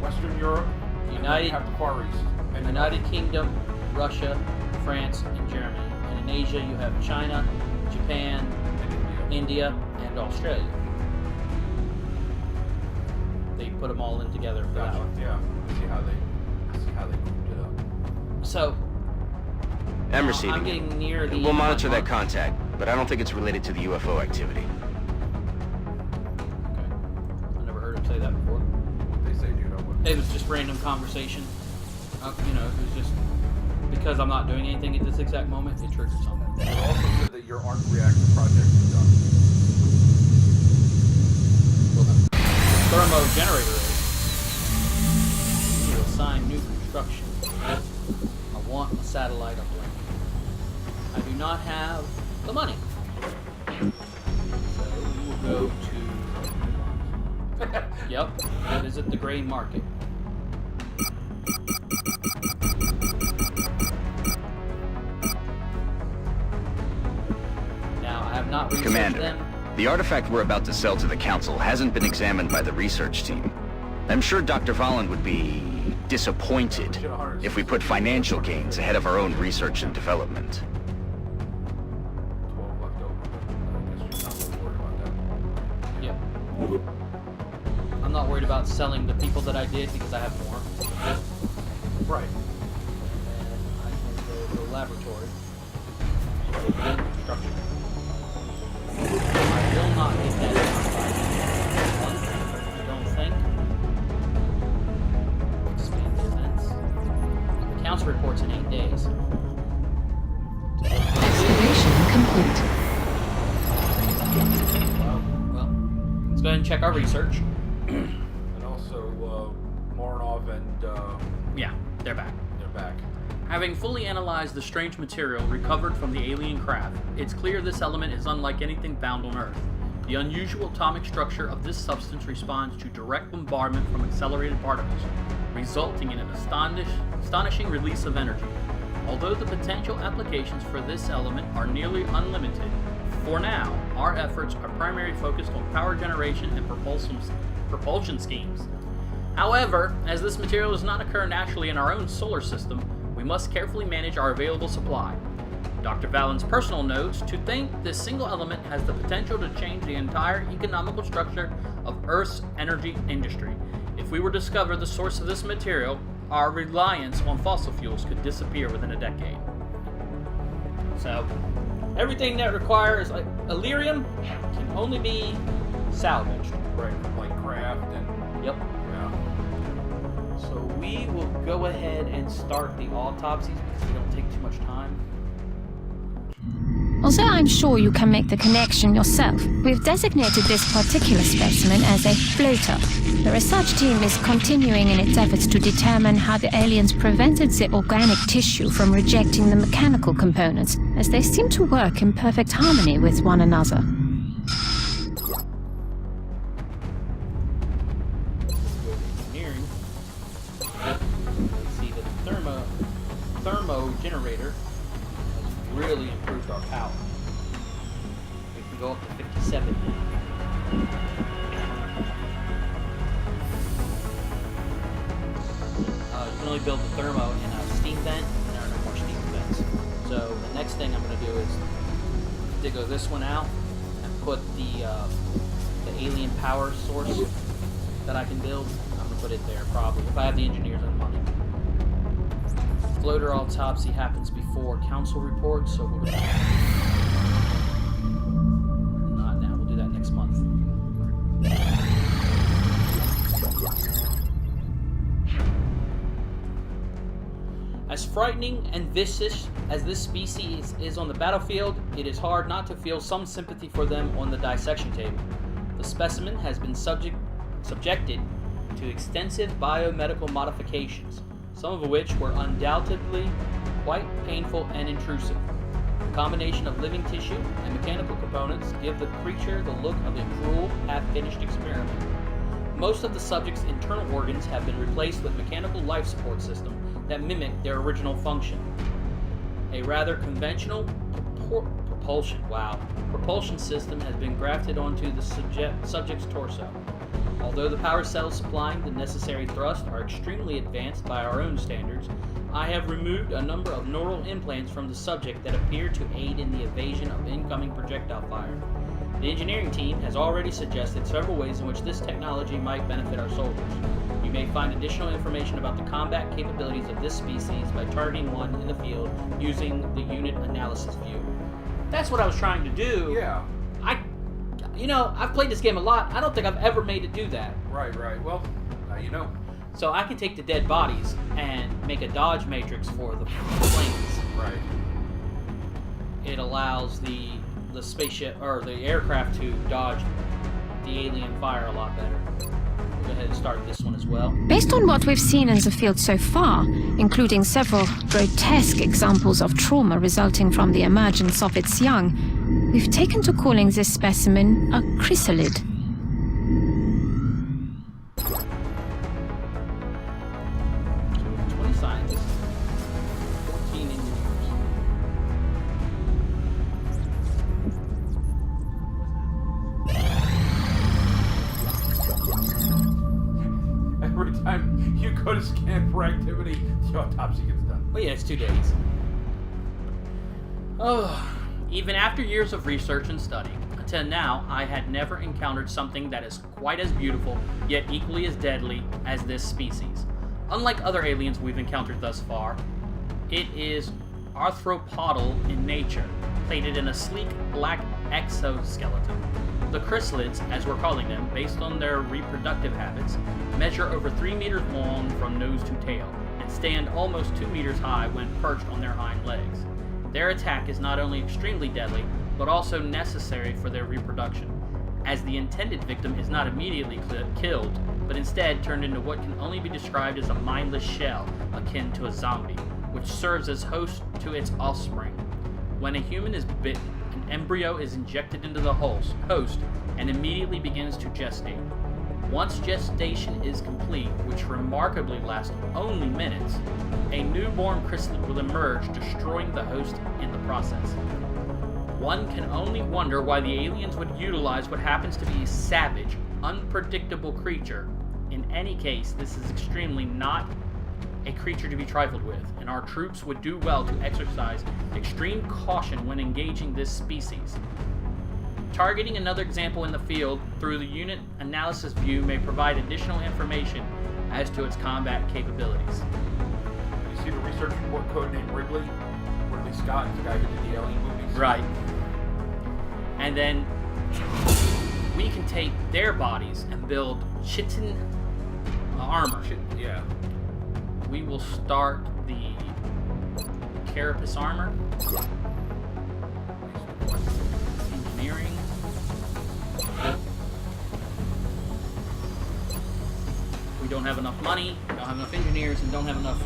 Western Europe. And then United- you have the Far East. And then United Kingdom, Russia, France, and Germany. And in Asia, you have China, Japan, and India. India, and Australia. They put them all in together for that Gotcha. one. Yeah. See how they moved it up. So, I'm I'm receiving it. getting near the. We'll monitor that mark. contact, but I don't think it's related to the UFO activity. Okay. I never heard him say that before. They say, dude, I wouldn't. It was just random conversation. You know, it was just because I'm not doing anything at this exact moment, it triggered something. They also said that your arc reactor project is done. Well, the thermo generator is. To assign new construction. I want a satellite uplink. I do not have the money. So we will go to. Yep, visit the gray market. Now I have not researched Commander, them. The artifact we're about to sell to the Council hasn't been examined by the research team. I'm sure Dr. Volland would be disappointed if we put financial gains ahead of our own research and development. 12 left over. I guess you're not really worried about that. Yep. I'm not worried about selling the people that I did because I have more. Right. And I can go to the laboratory. Good construction. I will not get that done by one, I don't think. Expand the events. The council reports in 8 days. Excavation complete. Well, let's go ahead and check our research. And also, Morinov and, Yeah, they're back. they're back. Having fully analyzed the strange material recovered from the alien craft, it's clear this element is unlike anything found on Earth. The unusual atomic structure of this substance responds to direct bombardment from accelerated particles, resulting in an astonishing release of energy. Although the potential applications for this element are nearly unlimited, for now, our efforts are primarily focused on power generation and propulsion schemes. However, as this material does not occur naturally in our own solar system, we must carefully manage our available supply. Dr. Vallen's personal notes to think this single element has the potential to change the entire economical structure of Earth's energy industry. If we were to discover the source of this material, our reliance on fossil fuels could disappear within a decade. So, everything that requires like Illyrium can only be salvaged. Right, like craft and, Yep. yeah. So we will go ahead and start the autopsies because they don't take too much time. Although I'm sure you can make the connection yourself, we've designated this particular specimen as a floater. The research team is continuing in its efforts to determine how the aliens prevented the organic tissue from rejecting the mechanical components, as they seem to work in perfect harmony with one another. Engineering. We see the thermo generator has really improved our power. We can go up to 57 now. You can only build the thermo in a steam vent, and there are no more steam vents. So the next thing I'm going to do is dig this one out and put the alien power source that I can build. I'm going to put it there probably, if I have the engineers and money. Floater autopsy happens before council reports, so we'll do that. Not now, we'll do that next month. As frightening and vicious as this species is on the battlefield, it is hard not to feel some sympathy for them on the dissection table. The specimen has been subjected to extensive biomedical modifications, some of which were undoubtedly quite painful and intrusive. The combination of living tissue and mechanical components give the creature the look of a cruel, half-finished experiment. Most of the subject's internal organs have been replaced with mechanical life support systems that mimic their original function. A rather conventional propulsion system has been grafted onto the subject's torso. Although the power cells supplying the necessary thrust are extremely advanced by our own standards, I have removed a number of neural implants from the subject that appear to aid in the evasion of incoming projectile fire. The engineering team has already suggested several ways in which this technology might benefit our soldiers. You may find additional information about the combat capabilities of this species by targeting one in the field using the unit analysis view. That's what I was trying to do. Yeah. I've played this game a lot. I don't think I've ever made it do that. Right. Well, now you know. So I can take the dead bodies and make a dodge matrix for the planes. Right. It allows the spaceship or the aircraft to dodge the alien fire a lot better. We'll go ahead and start this one as well. Based on what we've seen in the field so far, including several grotesque examples of trauma resulting from the emergence of its young, we've taken to calling this specimen a chrysalid. 20 scientists, 14 engineers. go to scan for activity. The autopsy gets done. But yeah, it's 2 days. Oh, even after years of research and study, until now, I had never encountered something that is quite as beautiful, yet equally as deadly as this species. Unlike other aliens we've encountered thus far, it is arthropodal in nature, plated in a sleek black exoskeleton. The chrysalids, as we're calling them, based on their reproductive habits, measure over 3 meters long from nose to tail, and stand almost 2 meters high when perched on their hind legs. Their attack is not only extremely deadly, but also necessary for their reproduction, as the intended victim is not immediately killed, but instead turned into what can only be described as a mindless shell, akin to a zombie, which serves as host to its offspring. When a human is bitten, an embryo is injected into the host and immediately begins to gestate. Once gestation is complete, which remarkably lasts only minutes, a newborn chrysalid will emerge, destroying the host in the process. One can only wonder why the aliens would utilize what happens to be a savage, unpredictable creature. In any case, this is extremely not a creature to be trifled with, and our troops would do well to exercise extreme caution when engaging this species. Targeting another example in the field through the unit analysis view may provide additional information as to its combat capabilities. You see the research report code named Ridley Scott, the guy who did the Alien movies? Right. And then we can take their bodies and build chitin armor. Yeah. We will start the carapace armor. Engineering. We don't have enough money, don't have enough engineers, and don't have enough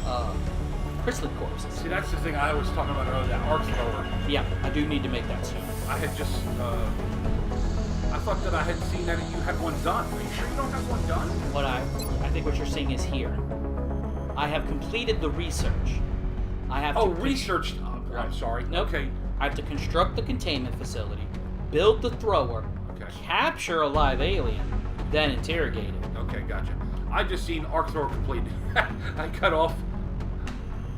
chrysalid corpses. See, that's the thing I was talking about earlier, that arc thrower. Yeah, I do need to make that soon. I had just, I thought that I had seen that you had one done. Are you sure you don't have one done? I think what you're seeing is here. I have completed the research. I have to researched. I'm sorry. Nope. Okay. I have to construct the containment facility, build the thrower, capture a live alien, then interrogate it. Okay, gotcha. I just seen arc thrower completed. I cut off.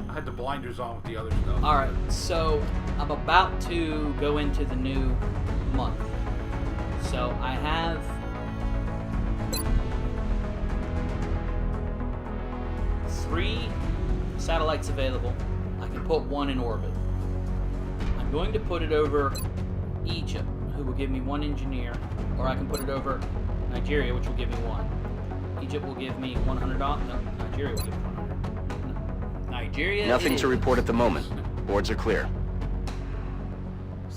I had the blinders on with the other stuff. All right, so I'm about to go into the new month. So I have 3 satellites available. I can put 1 in orbit. I'm going to put it over Egypt, who will give me 1 engineer, or I can put it over Nigeria, which will give me 1. Egypt will give me $100. No, Nigeria will give me 100. Nigeria. Nothing to report at the moment. Boards are clear.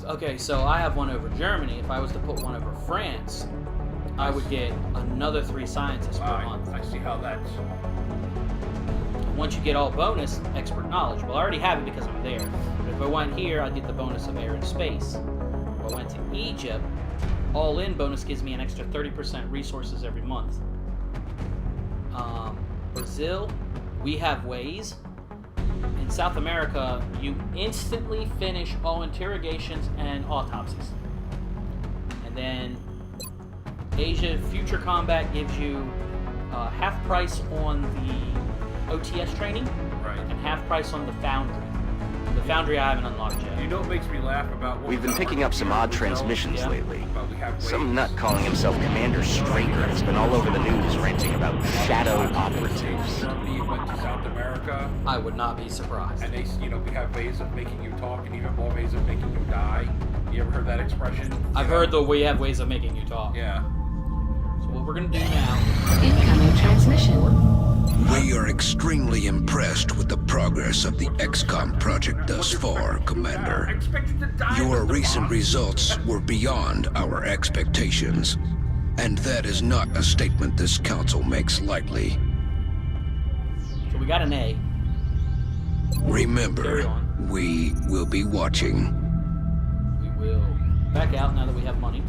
Okay, so I have 1 over Germany. If I was to put 1 over France, I would get another 3 scientists per month. I see how that's. Once you get all bonus, expert knowledge. Well, I already have it because I'm there. But if I went here, I'd get the bonus of air and space. If I went to Egypt, all-in bonus gives me an extra 30% resources every month. Brazil, we have ways. In South America, you instantly finish all interrogations and autopsies. And then Asia, future combat gives you half price on the OTS training, Right. and half price on the Foundry. The Foundry I haven't unlocked yet. You know what makes me laugh about? We've been picking up some odd transmissions Yeah. lately. But we have Some nut calling himself Commander Straker has been all over the news ranting about shadow operatives. Germany went to South America, I would not be surprised. and they, we have ways of making you talk, and even more ways of making you die. You ever heard that expression? I've heard that we have ways of making you talk. Yeah. So what we're gonna do now? Incoming transmission. We are extremely impressed with the progress of the XCOM project thus far, Commander. Expected to die. Your Mr. recent Bond. results were beyond our expectations, and that is not a statement this council makes lightly. So we got an A. Carry Remember, on. we will be watching. We will back out now that we have money.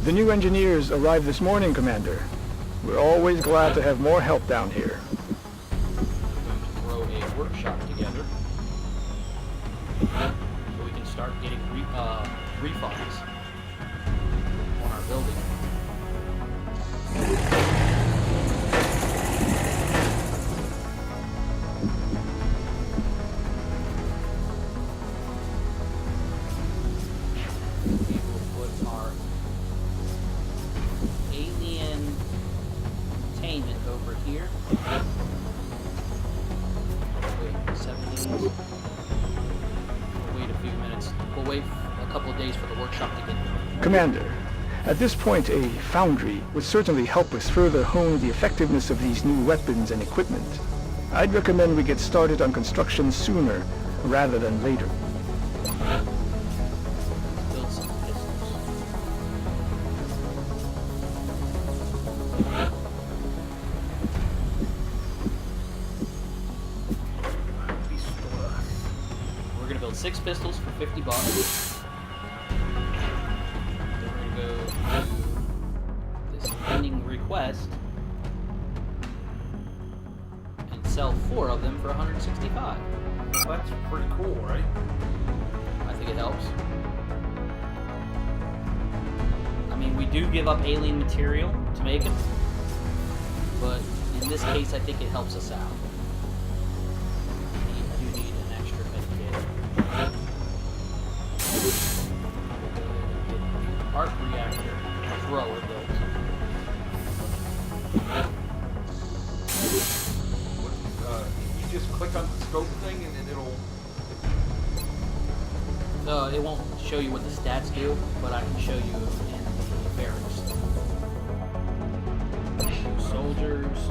The new engineers arrived this morning, Commander. We're always glad to have more help down here. I'm going to throw a workshop together so we can start getting refunds on our building. here. Wait 7 days. We'll wait a few minutes. We'll wait a couple of days for the workshop to get. Commander, at this point a foundry would certainly help us further hone the effectiveness of these new weapons and equipment. I'd recommend we get started on construction sooner rather than later. Build some pistols. We're gonna build 6 pistols for $50. Then we're gonna go to this pending request and sell 4 of them for $165. Well, that's pretty cool, right? I think it helps. I mean, we do give up alien material to make them, but in this case, I think it helps us out. You do need an extra medkit. Arc reactor thrower built. You just click on the scope thing and then it'll... It won't show you what the stats do, but I can show you in the barracks. Soldiers.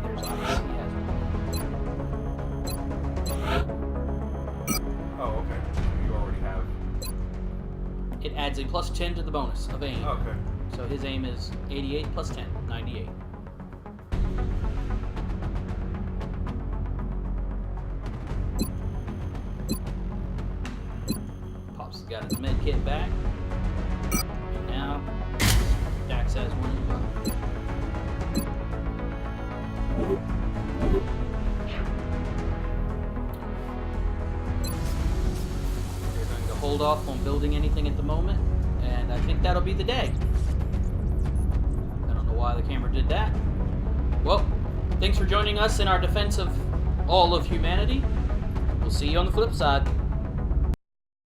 There's obviously has one. Oh, okay. You already have... It adds a plus 10 to the bonus of aim. Okay. So his aim is 88 plus 10, 98. Pops has got his med kit back. And now, Dax has one as well. We're going to hold off on building anything at the moment, and I think that'll be the day. I don't know why the camera did that. Well, thanks for joining us in our defense of all of humanity. We'll see you on the flip side.